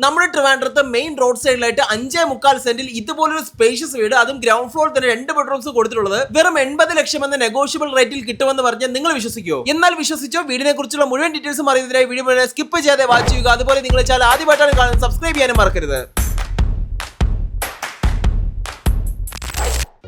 നമ്മുടെ ട്രിവാൻഡ്രത്ത് main road സൈഡിലായിട്ട് 5.25 സെന്റിൽ ഇതുപോലൊരു സ്പേഷ്യസ് വീട്, അതും ഗ്രൗണ്ട് ഫ്ലോർ തന്നെ 2 ബെഡ്റൂംസ് കൊടുത്തിട്ടുള്ളത് വെറും 80 ലക്ഷം എന്ന നെഗോഷ്യബിൾ റേറ്റിൽ കിട്ടുമെന്ന് പറഞ്ഞാൽ നിങ്ങൾ വിശ്വസിക്കുമോ? എന്നാൽ വിശ്വസിച്ചോ? വീടിനെ കുറിച്ചുള്ള മുഴുവൻ ഡീറ്റെയിൽസും അറിയുന്നതിനായി വീഡിയോ സ്കിപ്പ് ചെയ്യാതെ വാച്ച് ചെയ്യുക. അതുപോലെ നിങ്ങൾ ചാനൽ ആദ്യമായിട്ടാണ് കാണുന്നത്, സബ്സ്ക്രൈബ് ചെയ്യാനും മറക്കരുത്.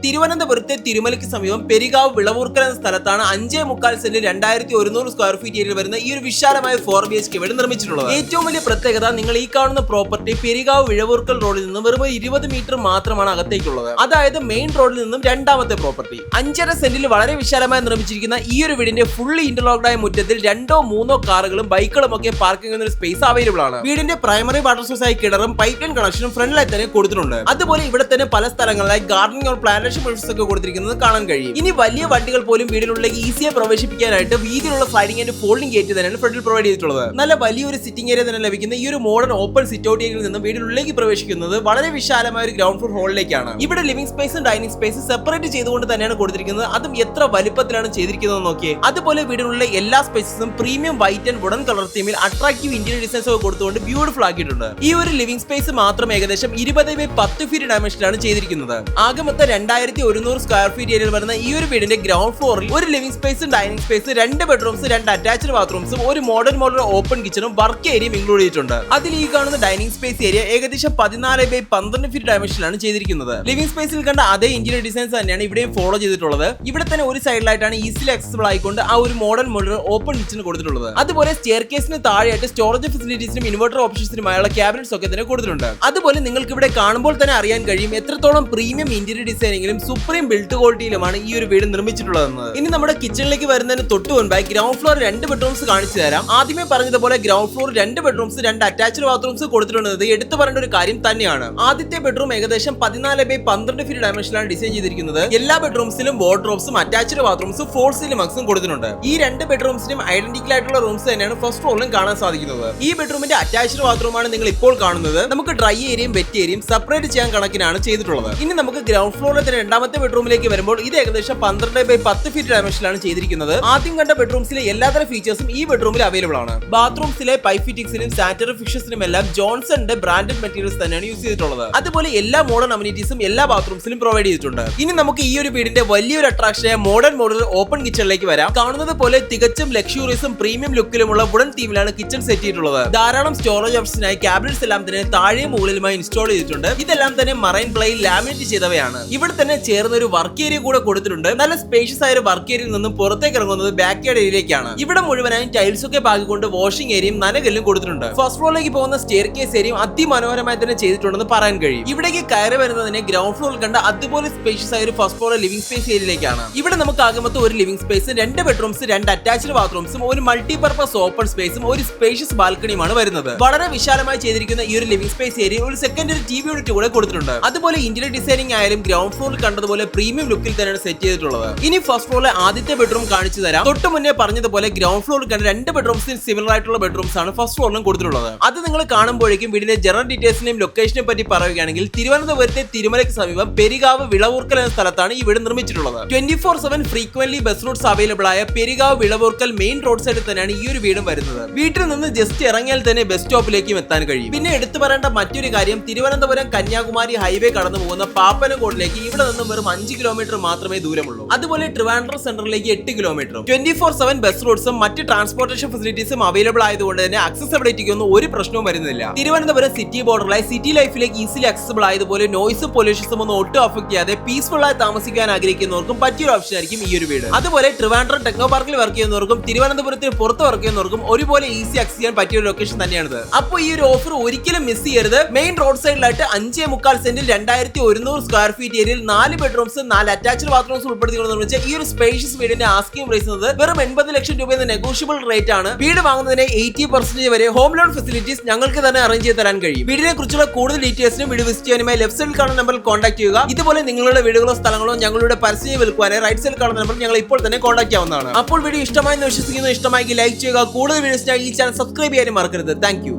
തിരുവനന്തപുരത്തെ തിരുമലയ്ക്ക് സമീപം പെരികാവ് വിളവൂർക്കൽ എന്ന സ്ഥലത്താണ് 5.25 സെന്റിൽ 2100 സ്ക്വയർ ഫീറ്റ് ഏരിയയിൽ വരുന്ന ഈ ഒരു വിശാലമായ 4 BHK വീട് നിർമ്മിച്ചിട്ടുള്ളത്. ഏറ്റവും വലിയ പ്രത്യേകത, നിങ്ങൾ ഈ കാണുന്ന പ്രോപ്പർട്ടി പെരികാവ് വിളവൂർക്കൽ റോഡിൽ നിന്ന് വെറും 20 മീറ്റർ മാത്രമാണ് അകത്തേക്കുള്ളത്. അതായത് മെയിൻ റോഡിൽ നിന്നും രണ്ടാമത്തെ പ്രോപ്പർട്ടി. 5.5 സെന്റിൽ വളരെ വിശാലമായി നിർമ്മിച്ചിരിക്കുന്ന ഈ ഒരു വീടിന്റെ ഫുള്ളി ഇന്റർലോക്ഡ് ആയ മുറ്റത്തിൽ 2-3 കാറുകളും ബൈക്കുകളും ഒക്കെ പാർക്കിംഗ് ചെയ്യുന്ന ഒരു സ്പേസ് അവൈലബിൾ ആണ്. വീടിന്റെ പ്രൈമറി വാട്ടർ സോഴ്സ് ആയി കിണറും പൈപ്പ് ലൈൻ കണക്ഷനും ഫ്രണ്ടിലായി തന്നെ കൊടുത്തിട്ടുണ്ട്. അതുപോലെ ഇവിടെ തന്നെ പല സ്ഥലങ്ങളിലായി ഗാർഡനിങ് ഓർ പ്ലാന്റേഷൻ ഒക്കെ കൊടുത്തിരിക്കുന്നത് കാണാൻ കഴിയും. ഇനി വലിയ വണ്ടികൾ പോലും വീടിനുള്ളിലേക്ക് ഈസിയായി പ്രവേശിപ്പിക്കാനായിട്ട് വീതിയിലുള്ള സ്ലൈഡിംഗ് ആൻഡ് ഫോൾഡിംഗ് ഗേറ്റ് തന്നെയാണ് ഫ്രണ്ടിൽ പ്രൊവൈഡ് ചെയ്തിട്ടുള്ളത്. നല്ല വലിയൊരു സിറ്റിംഗ് ഏരിയ തന്നെ ലഭിക്കുന്ന ഈ ഒരു മോഡേൺ ഓപ്പൺ സിറ്റ് ഔട്ട് ഏരിയയിൽ നിന്ന് വീടിനുള്ളിലേക്ക് പ്രവേശിക്കുന്നത് വളരെ വിശാലമായ ഒരു ഗ്രൗണ്ട് ഫ്ലോർ ഹോളിലേക്കാണ്. ഇവിടെ ലിവിംഗ് സ്പേസും ഡൈനിങ് സ്പേസും സെപ്പറേറ്റ് ചെയ്തുകൊണ്ട് തന്നെയാണ് കൊടുത്തിരിക്കുന്നത്. അതും എത്ര വലിപ്പത്തിലാണ് ചെയ്തിരിക്കുന്നത് നോക്കിയേ. അതുപോലെ വീടിനുള്ള എല്ലാ സ്പേസസും premium white and wooden colour തീമിൽ അട്രാക്റ്റീവ് ഇന്റീരിയർ ഡിസൈൻസ് ഒക്കെ കൊടുത്തുകൊണ്ട് ബ്യൂട്ടിഫുൾ ആക്കിയിട്ടുണ്ട്. ഈ ഒരു ലിവിംഗ് സ്പേസ് മാത്രം ഏകദേശം 20x10 ഫീറ്റ് ഡയമെൻഷനിലാണ് ചെയ്തിരിക്കുന്നത്. ആകെ മൊത്തം 2100 സ്ക്വയർ ഫീറ്റ് ഏരിയയിൽ വരുന്ന ഈ ഒരു വീടിന്റെ ഗ്രൗണ്ട് ഫ്ലോറിൽ ഒരു ലിവിംഗ് സ്പേസും ഡൈനിങ് സ്പേസ്, 2 ബെഡ്റൂംസ്, 2 അറ്റാച്ച്ഡ് ബാത്റൂംസും, ഒരു മോഡേൺ ഓപ്പൺ കിച്ചണും വർക്ക് ഏരിയയും ഇൻക്ലൂഡ് ചെയ്തിട്ടുണ്ട്. അതിൽ ഈ കാണുന്ന ഡൈനിങ് സ്പേസ് ഏരിയ ഏകദേശം 14x12 ഫീറ്റ് ഡയമെൻഷനിലാണ് ചെയ്തിരിക്കുന്നത്. ലിവിംഗ് സ്പേസിൽ കണ്ട അതേ ഇന്റീരിയർ ഡിസൈൻസ് തന്നെയാണ് ഇവിടെയും ഫോളോ ചെയ്തിട്ടുള്ളത്. ഇവിടെ തന്നെ ഒരു സൈഡിലായിട്ടാണ് ഈസിലി ആക്സസിബിൾ ആയിക്കൊണ്ട് ആ ഒരു മോഡേൺ ഓപ്പൺ കിച്ചൺ കൊടുത്തിട്ടുള്ളത്. അതുപോലെ സ്റ്റെയർ കേസിന് താഴെയായിട്ട് സ്റ്റോറേജ് ഫെസിലിറ്റീസിനും ഇൻവെർട്ടർ ഓപ്ഷൻസിനുമായുള്ള ക്യാബിനറ്റ്സ് ഒക്കെ തന്നെ കൊടുത്തിട്ടുണ്ട്. അതുപോലെ നിങ്ങൾക്ക് ഇവിടെ കാണുമ്പോൾ തന്നെ അറിയാൻ കഴിയും എത്രത്തോളം പ്രീമിയം ഇന്റീരിയർ ഡിസൈനിങ്ങിലും സുപ്രീം ബിൽഡ് ക്വാളിറ്റിയിലുമാണ് ഈ ഒരു വീട് നിർമ്മിച്ചിട്ടുള്ളതെന്ന്. ഇനി നമ്മുടെ കിച്ചണിലേക്ക് വരുന്നതിന് തൊട്ട് മുൻപായി ഗ്രൗണ്ട് ഫ്ലോർ 2 ബെഡ്റൂംസ് കാണിച്ചു തരാം. ആദ്യമേ പറഞ്ഞതുപോലെ ground floor 2 bedrooms, 2 attached bathrooms കൊടുത്തിട്ടുള്ളത് എടുത്തു പറയേണ്ട ഒരു കാര്യം തന്നെയാണ്. ആദ്യത്തെ ബെഡ്റൂം ഏകദേശം 14x12 ഫീറ്റ് ഡയമെൻഷനിലാണ് ഡിസൈൻ ചെയ്തിരിക്കുന്നത്. എല്ലാ ബെഡ്റൂംസിലും വാർഡ്രോബ്സും അറ്റാച്ച്ഡ് ബാത്റൂംസും ഫോൾ സീലിംഗ്സും കൊടുത്തിട്ടുണ്ട്. ഈ 2 ബെഡ്റൂംസിനും ഐഡന്റിക്കൽ ആയിട്ടുള്ള റൂംസ് തന്നെയാണ് ഫസ്റ്റ് ഫ്ലോറിലും കാണാൻ സാധിക്കുന്നത്. ഈ ബെഡ്റൂമിന്റെ അറ്റാച്ച്ഡ് ബാത്റൂമാണ് നിങ്ങൾ ഇപ്പോൾ കാണുന്നത്. നമുക്ക് ഡ്രൈ ഏരിയയും വെറ്റ് ഏരിയയും സെപ്പറേറ്റ് ചെയ്യാൻ കണക്കിനാണ് ചെയ്തിട്ടുള്ളത്. ഇനി നമുക്ക് ഗ്രൗണ്ട് ഫ്ലോറിലെ രണ്ടാമത്തെ ബെഡ്റൂമിലേക്ക് വരുമ്പോൾ ഇത് ഏകദേശം 12x10 ഫീറ്റ് ഡയമെൻഷനിലാണ് ചെയ്തിരിക്കുന്നത്. ആദ്യം കണ്ട ബെഡ്റൂംസിലെ എല്ലാത്തരം ഫീച്ചേഴ്സും ഈ ബെഡ്റൂമിൽ അവൈലബിൾ ആണ്. ബാത്റൂംസിലെ പൈപ്പ് ഫിറ്റിംഗ്സിനും സാനിറ്ററി ഫിഷസിനും എല്ലാം ജോൺസന്റെ ബ്രാൻഡഡ് മെറ്റീരിയൽസ് തന്നെയാണ് യൂസ് ചെയ്തിട്ടുള്ളത്. അതുപോലെ എല്ലാ മോഡേൺ അമ്യൂണിറ്റീസും എല്ലാ ബാത്റൂംസിലും പ്രൊവൈഡ് ചെയ്തിട്ടുണ്ട്. ഇനി നമുക്ക് ഈ ഒരു വീടിന്റെ വലിയൊരു അട്രാക്ഷനായ മോഡേൺ ഓപ്പൺ കിച്ചണിലേക്ക് വരാം. കാണുന്നത് പോലെ തികച്ചും ലക്ഷൂറിയസും പ്രീമിയം ലുക്കിലുമുള്ള വുഡൻ തീമിലാണ് കിച്ചൺ സെറ്റ് ചെയ്തിട്ടുള്ളത്. ധാരാളം സ്റ്റോറേജ് ഓപ്ഷനായി ക്യാബിനറ്റ്സ് എല്ലാം തന്നെ താഴെയും മുകളിലുമായി ഇൻസ്റ്റാൾ ചെയ്തിട്ടുണ്ട്. ഇതെല്ലാം തന്നെ മറൈൻ പ്ലൈയിൽ ലാമിനേറ്റ് ചെയ്തവയാണ്. ഇവിടെ തന്നെ ചേർന്ന ഒരു വർക്ക് ഏരിയ കൂടെ കൊടുത്തിട്ടുണ്ട്. നല്ല സ്പേഷ്യസ് ആയ ഒരു വർക്ക് ഏരിയയിൽ നിന്നും പുറത്തേക്ക് ഇറങ്ങുന്നത് ബാക്ക് യാർഡ് ഏരിയയിലേക്കാണ്. ഇവിടെ മുഴുവനായും ടൈൽസ് ഒക്കെ പാകിക്കൊണ്ട് വാഷിംഗ് ഏരിയയും നനകല്ലും കൊടുത്തിട്ടുണ്ട്. ഫസ്റ്റ് ഫ്ലോറിലേക്ക് പോകുന്ന സ്റ്റെയർ കേസ് ഏരിയയും അതിമനോഹരമായി തന്നെ ചെയ്തിട്ടുണ്ടെന്ന് പറയാൻ കഴിയും. ഇവിടേക്ക് കയറി വരുന്നതിന് ഗ്രൗണ്ട് ഫ്ലോറിൽ കണ്ട അതുപോലെ സ്പേഷ്യസ് ആയ ഒരു ഫസ്റ്റ് ഫ്ലോർ ലിവിംഗ് സ്പേസ് ഏരിയയിലേക്കാണ്. ഇവിടെ നമുക്ക് ആകെ മൊത്തം ഒരു ലിവിംഗ് സ്പേസും, 2 ബെഡ്റൂംസ്, 2 അറ്റാച്ച്ഡ് ബാത്റൂംസും, ഒരു മൾട്ടിപർപ്പസ് ഓപ്പൺ സ്പേസും, ഒരു സ്പേഷ്യസ് ബാൽക്കണിയുമാണ് വരുന്നത്. വളരെ വിശാലമായി ചെയ്തിരിക്കുന്ന ഈ ഒരു ലിവിംഗ് സ്പേസ് ഏരിയ ഒരു സെക്കൻഡറി ടിവി യൂണിറ്റ് കൂടെ കൊടുത്തിട്ടുണ്ട്. അതുപോലെ ഇന്റീരിയർ ഡിസൈനിങ് ആയാലും ഗ്രൗണ്ട് ഫ്ലോറിൽ കണ്ടതുപോലെ പ്രീമിയം ലുക്കിൽ തന്നെയാണ് സെറ്റ് ചെയ്തിട്ടുള്ളത്. ഇനി ഫസ്റ്റ് ഫ്ലോറിലെ ആദ്യത്തെ ബെഡ്റൂം കാണിച്ചു തരാം. തൊട്ട് മുന്നേ പറഞ്ഞതുപോലെ ഗ്രൗണ്ട് ഫ്ലോറിൽ കണ്ട 2 ബെഡ്റൂംസിന് സിമിലർ ആയിട്ടുള്ള ബെഡ്റൂംസ് ആണ് ഫസ്റ്റ് ഫ്ലോറിലും കൊടുത്തിട്ടുള്ളത്. അത് നിങ്ങൾ കാണുമ്പോഴേക്കും വീടിന്റെ ജനറൽ ഡീറ്റെയിൽസിനെയും ലൊക്കേഷനെ പറ്റി പറയുകയാണെങ്കിൽ തിരുവനന്തപുരത്തെ തിരുമലയ്ക്ക് സമീപം പെരികാവ് വിളവൂർക്കൽ എന്ന സ്ഥലത്താണ് ഈ വീട് നിർമ്മിച്ചിട്ടുള്ളത്. 24/7 ഫ്രീക്വന്റ്ലി ബസ് റൂട്ട്സ് അവൈലബിൾ ആയ പെരികാവ് വിളവൂർക്കൽ മെയിൻ റോഡ് സൈഡിൽ തന്നെയാണ് ഈ ഒരു വീടും വരുന്നത്. വീട്ടിൽ നിന്ന് ജസ്റ്റ് ഇറങ്ങിയാൽ തന്നെ ബസ് സ്റ്റോപ്പിലേക്കും എത്താൻ കഴിയും. പിന്നെ എടുത്തു പറയേണ്ട മറ്റൊരു കാര്യം, തിരുവനന്തപുരം കന്യാകുമാരി ഹൈവേ കടന്നു പോകുന്ന പാപ്പനംകോടിലേക്ക് ഇവിടെ നിന്നും വെറും 5 കിലോമീറ്റർ മാത്രമേ ദൂരമുള്ളൂ. അതുപോലെ ട്രിവാൻഡ്രം സെന്ററിലേക്ക് 8 കിലോമീറ്ററും. 24/7 ബസ് റൂട്ട്സും മറ്റ് ട്രാൻസ്പോർട്ടേഷൻ ഫെസിലിറ്റീസും അവൈലബിൾ ആയതുകൊണ്ട് തന്നെ അക്സസിബിലിറ്റിക്ക് ഒന്നും ഒരു പ്രശ്നവും വരുന്നില്ല. തിരുവനന്തപുരം സിറ്റി ബോർഡറിലായി സിറ്റി ലൈഫിലേക്ക് ഈസിലി അക്സസിബിൾ ആയതുപോലെ നോയ്സും പൊല്യൂഷൻസും ഒന്നും ഒട്ടും അഫക്ട് ചെയ്യാതെ പീസ്ഫുൾ ആയി താമസിക്കാൻ ആഗ്രഹിക്കുന്നവർക്കും പറ്റിയൊരു ഓപ്ഷൻ ആയിരിക്കും ഈ ഒരു വീട്. അതുപോലെ ട്രിവാൻഡ്രം ടെക്നോ പാർക്കിൽ വർക്ക് ചെയ്യുന്നവർക്കും തിരുവനന്തപുരത്തിന് പുറത്ത് വർക്ക് ചെയ്യുന്നവർക്കും ഒരുപോലെ ഈസി ആക്സസ് ചെയ്യാൻ പറ്റിയ ഒരു ലൊക്കേഷൻ തന്നെയാണിത്. അപ്പോൾ ഈ ഒരു ഓഫർ ഒരിക്കലും മിസ് ചെയ്യരുത്. മെയിൻ റോഡ് സൈഡിലായിട്ട് 5.25 സെന്റിൽ 2100 സ്ക്വയർ ഫീറ്റ് ഏരിയയിൽ 4 ബെഡ്റൂംസ്, 4 അറ്റാച്ച്ഡ് ബാത്റൂംസ് ഉൾപ്പെടുത്തിക്കൊണ്ട് നിർമ്മിച്ച ഈ ഒരു സ്പേഷ്യസ് വീടിന്റെ ആസ്കിംഗ് പ്രൈസ് വെറും 80 ലക്ഷം രൂപ എന്ന നെഗോഷ്യബിൾ റേറ്റ് ആണ്. വീട് വാങ്ങുന്നതിന് 80% വരെ ഹോം ലോൺ ഫെസിലിറ്റീസ് ഞങ്ങൾക്ക് തന്നെ അറേഞ്ച് ചെയ്ത് തരാൻ കഴിയും. വീടിനെ കുറിച്ചുള്ള കൂടുതൽ ഡീറ്റെയിൽസിനും വീഡിയോ വിസിറ്റ് ചെയ്യാനുമായി ലെഫ്റ്റ് സൈഡിൽ കാണുന്ന നമ്പറിൽ കോൺടാക്ട് ചെയ്യുക. ഇതുപോലെ നിങ്ങളുടെ വീടുകളോ സ്ഥലങ്ങളോ ഞങ്ങളുടെ പരസ്യം വിൽക്കുവാനായി റൈറ്റ് സൈഡിൽ കാണുന്ന നമ്പറിൽ ഞങ്ങൾ ഇപ്പോൾ തന്നെ കോൺടാക്ട് ചെയ്യാവുന്നതാണ്. അപ്പോൾ വീഡിയോ ഇഷ്ടമായി വിശ്വസിക്കുന്നു. ഇഷ്ടമായി ലൈക്ക് ചെയ്യുക. കൂടുതൽ വീഡിയോസിനായി ഈ ചാനൽ സബ്സ്ക്രൈബ് ചെയ്യാനും മറക്കരുത്. Thank you.